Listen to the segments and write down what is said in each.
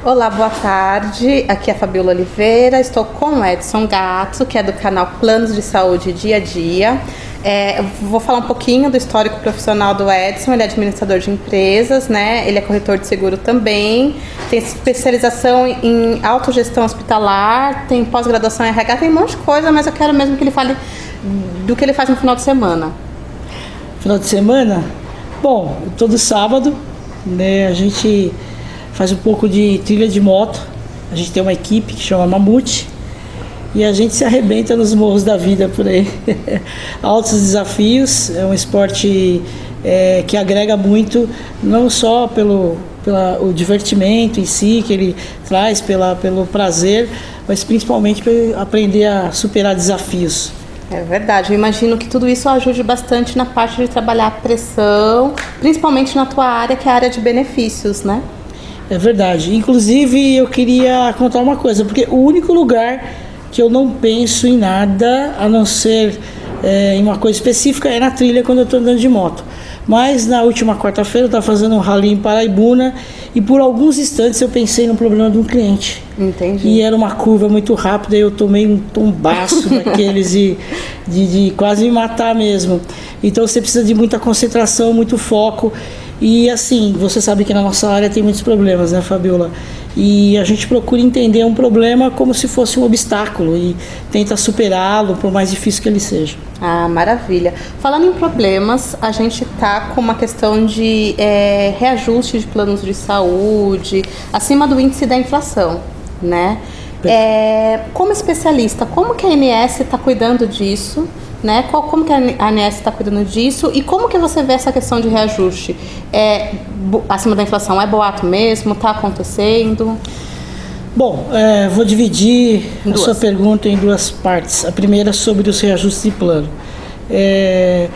Olá, boa tarde. Aqui é a Fabiola Oliveira. Estou com o Edson Gatto, que é do canal Planos de Saúde Dia a Dia. Eu vou falar um pouquinho do histórico profissional do Edson. Ele é administrador de empresas, né? Ele é corretor de seguro também. Tem especialização em autogestão hospitalar, tem pós-graduação em RH, tem um monte de coisa, mas eu quero mesmo que ele fale do que ele faz no final de semana. Final de semana? Bom, todo sábado, né, a gente faz um pouco de trilha de moto. A gente tem uma equipe que chama Mamute e a gente se arrebenta nos morros da vida por aí. Altos desafios, é um esporte que agrega muito, não só pelo divertimento em si, que ele traz pelo prazer, mas principalmente para aprender a superar desafios. É verdade, eu imagino que tudo isso ajude bastante na parte de trabalhar a pressão, principalmente na tua área, que é a área de benefícios, né? É verdade. Inclusive, eu queria contar uma coisa, porque o único lugar que eu não penso em nada, a não ser em uma coisa específica, é na trilha quando eu estou andando de moto. Mas na última quarta-feira eu estava fazendo um rally em Paraibuna e por alguns instantes eu pensei no problema de um cliente. Entendi. E era uma curva muito rápida e eu tomei um tombaço daqueles de quase me matar mesmo. Então você precisa de muita concentração, muito foco. E assim, você sabe que na nossa área tem muitos problemas, né, Fabiola? E a gente procura entender um problema como se fosse um obstáculo e tenta superá-lo, por mais difícil que ele seja. Ah, maravilha. Falando em problemas, a gente está com uma questão de reajuste de planos de saúde acima do índice da inflação, né? Como especialista, como que a ANS está cuidando disso? Né? Como que a ANS está cuidando disso e como que você vê essa questão de reajuste acima da inflação? É boato mesmo? Está acontecendo? Bom, vou dividir a sua pergunta em duas partes. A primeira sobre os reajustes de plano. É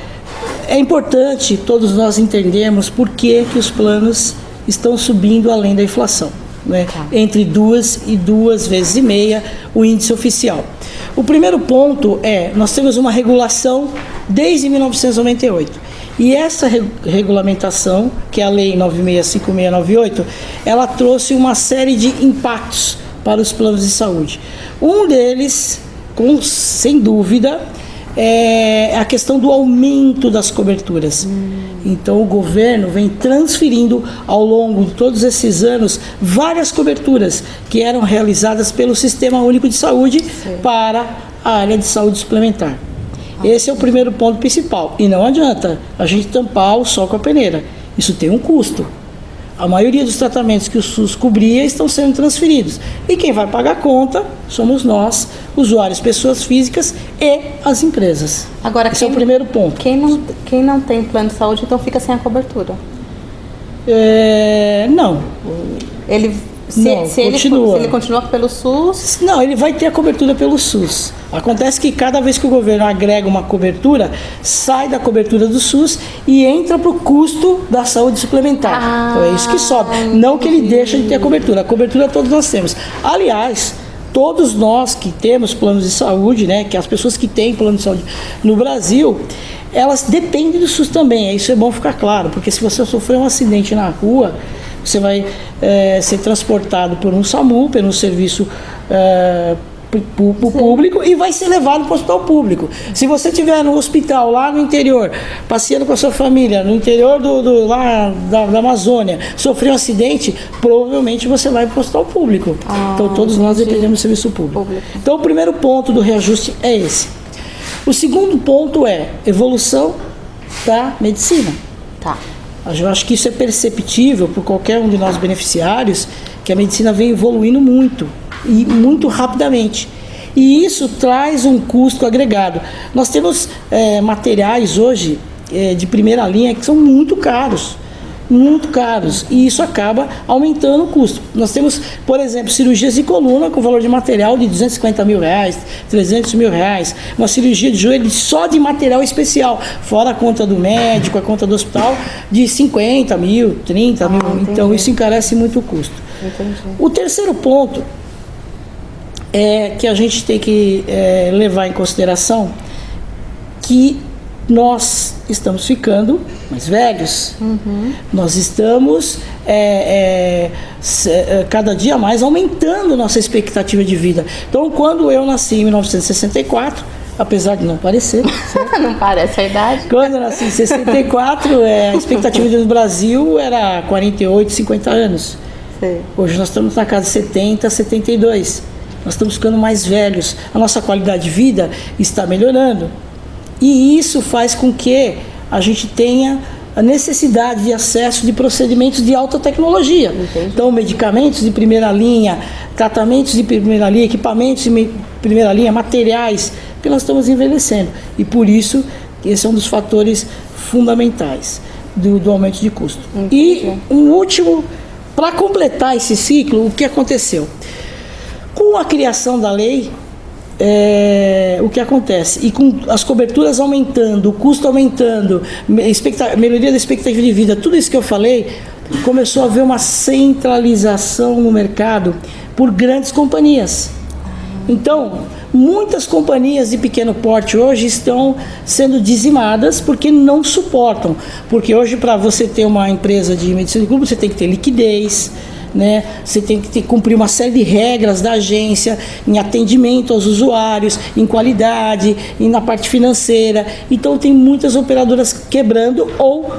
importante todos nós entendermos por que os planos estão subindo além da inflação, né? Entre 2 e 2,5 vezes o índice oficial. O primeiro ponto nós temos uma regulação desde 1998. E essa regulamentação, que é a Lei 965698, ela trouxe uma série de impactos para os planos de saúde. Um deles, sem dúvida, é a questão do aumento das coberturas. Então o governo vem transferindo ao longo de todos esses anos várias coberturas que eram realizadas pelo Sistema Único de Saúde para a área de saúde suplementar. Esse é o primeiro ponto principal. E não adianta a gente tampar o sol com a peneira. Isso tem um custo. A maioria dos tratamentos que o SUS cobria estão sendo transferidos. E quem vai pagar a conta somos nós, usuários, pessoas físicas e as empresas. Agora, esse é o primeiro ponto. Quem não tem plano de saúde, então fica sem a cobertura? Não. Se ele continua pelo SUS... Não, ele vai ter a cobertura pelo SUS. Acontece que cada vez que o governo agrega uma cobertura, sai da cobertura do SUS e entra para o custo da saúde suplementar. Então é isso que sobe. Não que ele deixa de ter a cobertura todos nós temos. Aliás, todos nós que temos planos de saúde, né, que as pessoas que têm plano de saúde no Brasil, elas dependem do SUS também. Isso é bom ficar claro, porque se você sofrer um acidente na rua, você vai ser transportado por um SAMU, pelo serviço público, e vai ser levado para o hospital público. Se você estiver no hospital lá no interior, passeando com a sua família, no interior lá da Amazônia, sofreu um acidente, provavelmente você vai para o hospital público. Então todos nós dependemos do serviço público. Então o primeiro ponto do reajuste é esse. O segundo ponto é evolução da medicina. Eu acho que isso é perceptível por qualquer um de nós beneficiários, que a medicina vem evoluindo muito e muito rapidamente. E isso traz um custo agregado. Nós temos materiais hoje de primeira linha que são muito caros, e isso acaba aumentando o custo. Nós temos, por exemplo, cirurgias de coluna com valor de material de R$250 mil, R$300 mil, uma cirurgia de joelho só de material especial, fora a conta do médico, a conta do hospital, de 50 mil, 30 mil, então isso encarece muito o custo. O terceiro ponto que a gente tem que levar em consideração que nós estamos ficando mais velhos, nós estamos cada dia mais aumentando nossa expectativa de vida. Então, quando eu nasci em 1964, apesar de não parecer, não parece a idade. Quando eu nasci em 64, a expectativa de vida no Brasil era 48, 50 anos. Sim. Hoje nós estamos na casa de 70, 72. Nós estamos ficando mais velhos. A nossa qualidade de vida está melhorando. E isso faz com que a gente tenha a necessidade de acesso de procedimentos de alta tecnologia. Entendi. Então, medicamentos de primeira linha, tratamentos de primeira linha, equipamentos de primeira linha, materiais, porque nós estamos envelhecendo. E por isso, esse é um dos fatores fundamentais do aumento de custo. Entendi. E um último, para completar esse ciclo, o que aconteceu? Com a criação da lei, o que acontece? E com as coberturas aumentando, o custo aumentando, melhoria da expectativa de vida, tudo isso que eu falei, começou a haver uma centralização no mercado por grandes companhias. Então, muitas companhias de pequeno porte hoje estão sendo dizimadas porque não suportam. Porque hoje, para você ter uma empresa de medicina de grupo, você tem que ter liquidez, né? Você tem que cumprir uma série de regras da agência em atendimento aos usuários, em qualidade, e na parte financeira. Então tem muitas operadoras quebrando ou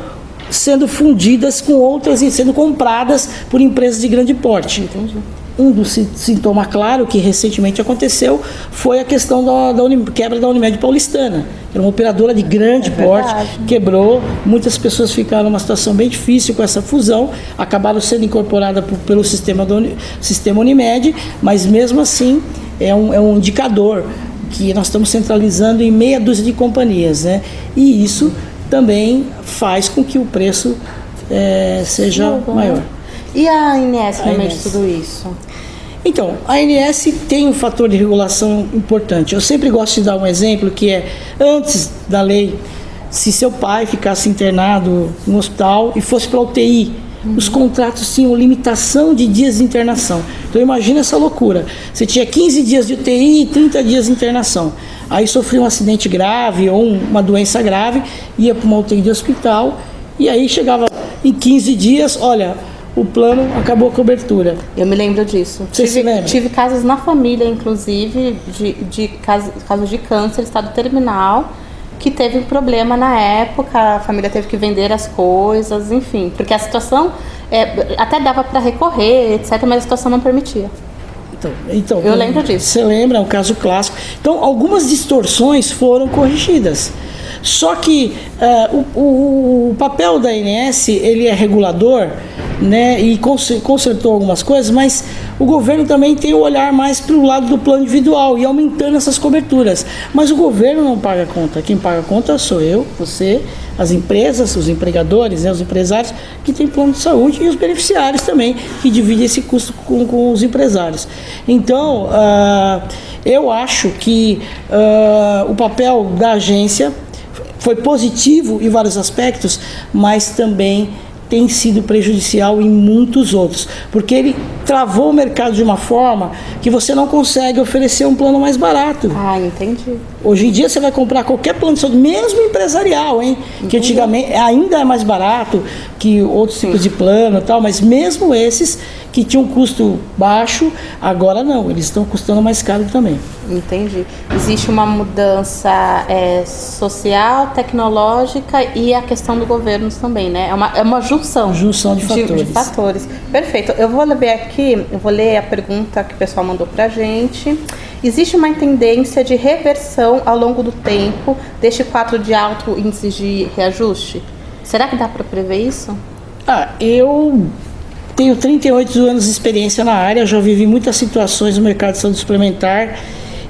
sendo fundidas com outras e sendo compradas por empresas de grande porte. Entendi. Um dos sintomas claros que recentemente aconteceu foi a questão da quebra da Unimed Paulistana. Era uma operadora de grande porte, quebrou, muitas pessoas ficaram numa situação bem difícil com essa fusão, acabaram sendo incorporadas pelo sistema Unimed, mas mesmo assim é um indicador que nós estamos centralizando em meia dúzia de companhias, né? E isso também faz com que o preço seja maior. E a ANS no meio de tudo isso? Então, a ANS tem um fator de regulação importante. Eu sempre gosto de dar um exemplo que é, antes da lei, se seu pai ficasse internado no hospital e fosse para a UTI, os contratos tinham limitação de dias de internação. Então imagina essa loucura. Você tinha 15 dias de UTI e 30 dias de internação. Aí sofria um acidente grave ou uma doença grave, ia para uma UTI de hospital e aí chegava em 15 dias, olha, o plano acabou a cobertura. Eu me lembro disso. Você se lembra? Tive casos na família, inclusive, de casos de câncer, estado terminal, que teve um problema na época, a família teve que vender as coisas, enfim, porque a situação até dava para recorrer, etc., mas a situação não permitia. Então, eu lembro disso. Você lembra, é um caso clássico. Então, algumas distorções foram corrigidas. Só que o papel da ANS, ele é regulador, né, e consertou algumas coisas, mas o governo também tem o olhar mais para o lado do plano individual e aumentando essas coberturas. Mas o governo não paga a conta. Quem paga a conta sou eu, você, as empresas, os empregadores, né, os empresários que têm plano de saúde e os beneficiários também, que dividem esse custo com os empresários. Então, eu acho que o papel da agência foi positivo em vários aspectos, mas também tem sido prejudicial em muitos outros, porque ele travou o mercado de uma forma que você não consegue oferecer um plano mais barato. Ah, entendi. Hoje em dia você vai comprar qualquer plano de saúde, mesmo empresarial, hein? Entendi. Que antigamente ainda é mais barato que outros tipos de plano e tal, mas mesmo esses que tinham um custo baixo, agora não, eles estão custando mais caro também. Entendi. Existe uma mudança social, tecnológica e a questão do governo também, né? É uma junção. Junção de fatores. De fatores. Perfeito. Eu vou ler a pergunta que o pessoal mandou pra gente. Existe uma tendência de reversão ao longo do tempo deste quadro de alto índice de reajuste? Será que dá para prever isso? Eu tenho 38 anos de experiência na área, já vivi muitas situações no mercado de saúde suplementar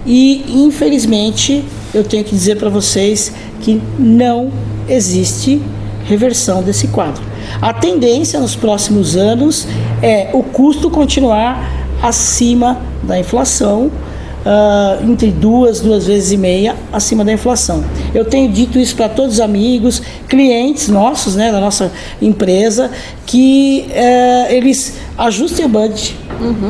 e, infelizmente, eu tenho que dizer para vocês que não existe reversão desse quadro. A tendência nos próximos anos é o custo continuar acima da inflação, entre 2,5 vezes acima da inflação. Eu tenho dito isso para todos os amigos, clientes nossos, né, da nossa empresa, que eles ajustem o budget,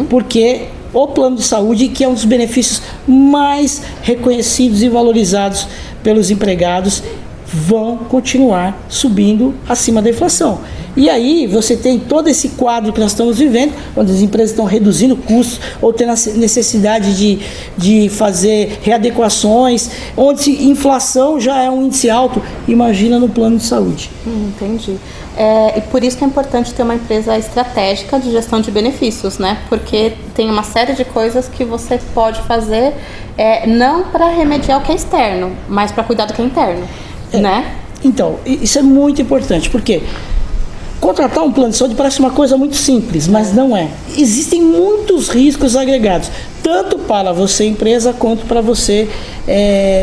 porque o plano de saúde, que é um dos benefícios mais reconhecidos e valorizados pelos empregados, vão continuar subindo acima da inflação. E aí você tem todo esse quadro que nós estamos vivendo, onde as empresas estão reduzindo custos ou tendo a necessidade de fazer readequações, onde inflação já é um índice alto, imagina no plano de saúde. Entendi. E por isso que é importante ter uma empresa estratégica de gestão de benefícios, né? Porque tem uma série de coisas que você pode fazer, não para remediar o que é externo, mas para cuidar do que é interno, né? Então, isso é muito importante, porque contratar um plano de saúde parece uma coisa muito simples, mas não é. Existem muitos riscos agregados, tanto para você, empresa, quanto para você,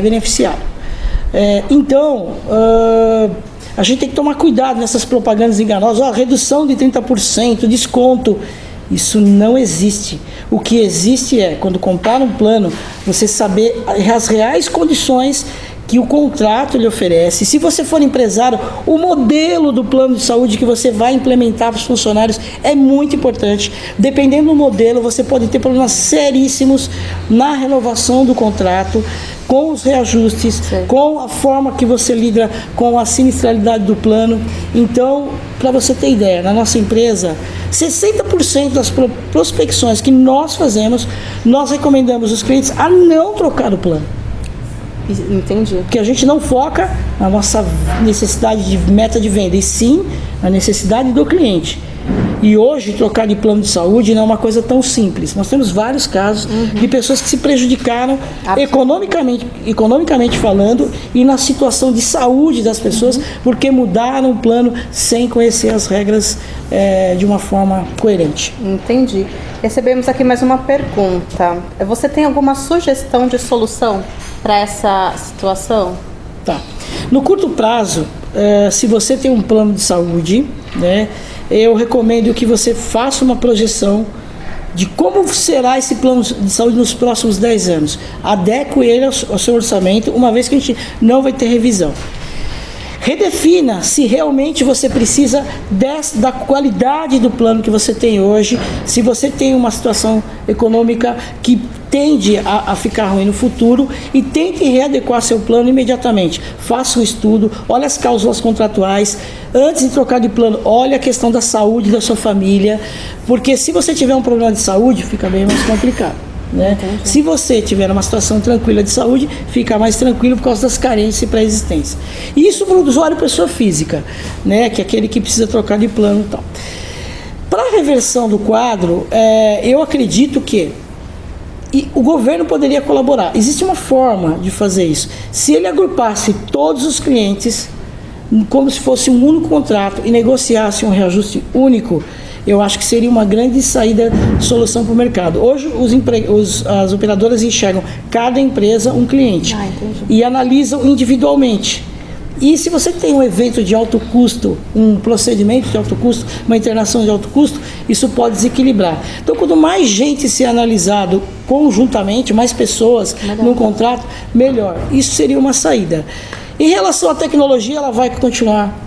beneficiário. Então, a gente tem que tomar cuidado nessas propagandas enganosas. Redução de 30%, desconto. Isso não existe. O que existe é, quando comprar um plano, você saber as reais condições que o contrato lhe oferece. Se você for empresário, o modelo do plano de saúde que você vai implementar para os funcionários é muito importante. Dependendo do modelo, você pode ter problemas seríssimos na renovação do contrato, com os reajustes, com a forma que você lida com a sinistralidade do plano. Então, para você ter ideia, na nossa empresa, 60% das prospecções que nós fazemos, nós recomendamos os clientes a não trocar o plano. Entendi. Porque a gente não foca na nossa necessidade de meta de venda, e sim na necessidade do cliente. E hoje, trocar de plano de saúde não é uma coisa tão simples. Nós temos vários casos de pessoas que se prejudicaram economicamente falando, e na situação de saúde das pessoas, porque mudaram o plano sem conhecer as regras de uma forma coerente. Entendi. Recebemos aqui mais uma pergunta. Você tem alguma sugestão de solução para essa situação? Tá. No curto prazo, se você tem um plano de saúde, né, eu recomendo que você faça uma projeção de como será esse plano de saúde nos próximos 10 anos. Adeque ele ao seu orçamento, uma vez que a gente não vai ter revisão. Redefina se realmente você precisa da qualidade do plano que você tem hoje, se você tem uma situação econômica que tende a ficar ruim no futuro, e tente readequar seu plano imediatamente. Faça um estudo, olhe as cláusulas contratuais. Antes de trocar de plano, olhe a questão da saúde da sua família, porque se você tiver um problema de saúde, fica bem mais complicado. Né? Se você tiver uma situação tranquila de saúde, fica mais tranquilo por causa das carências e pré-existências. Isso para o usuário pessoa física, né? Que é aquele que precisa trocar de plano e tal. Para a reversão do quadro, eu acredito que o governo poderia colaborar. Existe uma forma de fazer isso. Se ele agrupasse todos os clientes como se fosse um único contrato e negociasse um reajuste único, eu acho que seria uma grande solução para o mercado. Hoje, as operadoras enxergam cada empresa um cliente e analisam individualmente. E se você tem um evento de alto custo, um procedimento de alto custo, uma internação de alto custo, isso pode desequilibrar. Então, quanto mais gente ser analisado conjuntamente, mais pessoas no contrato, melhor. Isso seria uma saída. Em relação à tecnologia, ela vai continuar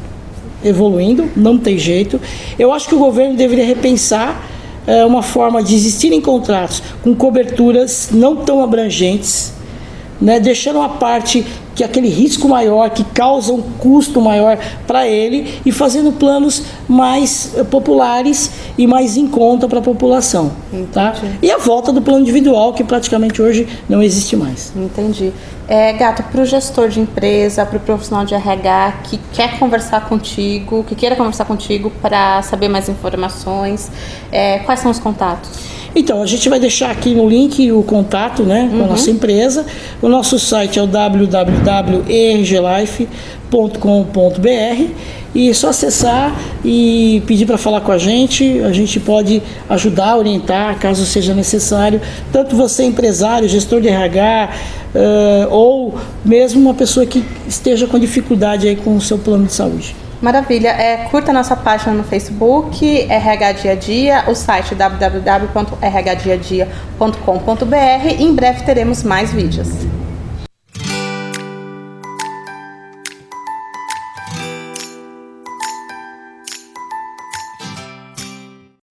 evoluindo, não tem jeito. Eu acho que o governo deveria repensar uma forma de existirem contratos com coberturas não tão abrangentes, né, deixando a parte que aquele risco maior, que causa um custo maior para ele, e fazendo planos mais populares e mais em conta para a população. Tá? E a volta do plano individual, que praticamente hoje não existe mais. Entendi. Gato, para o gestor de empresa, para o profissional de RH que quer conversar contigo, que queira conversar contigo para saber mais informações, quais são os contatos? Então, a gente vai deixar aqui no link o contato, né, com a nossa empresa. O nosso site é o www.erglife.com.br, e é só acessar e pedir para falar com a gente pode ajudar, orientar, caso seja necessário, tanto você empresário, gestor de RH, ou mesmo uma pessoa que esteja com dificuldade aí com o seu plano de saúde. Maravilha. Curta a nossa página no Facebook, RH Dia a Dia, o site www.rhdiadia.com.br, e em breve teremos mais vídeos.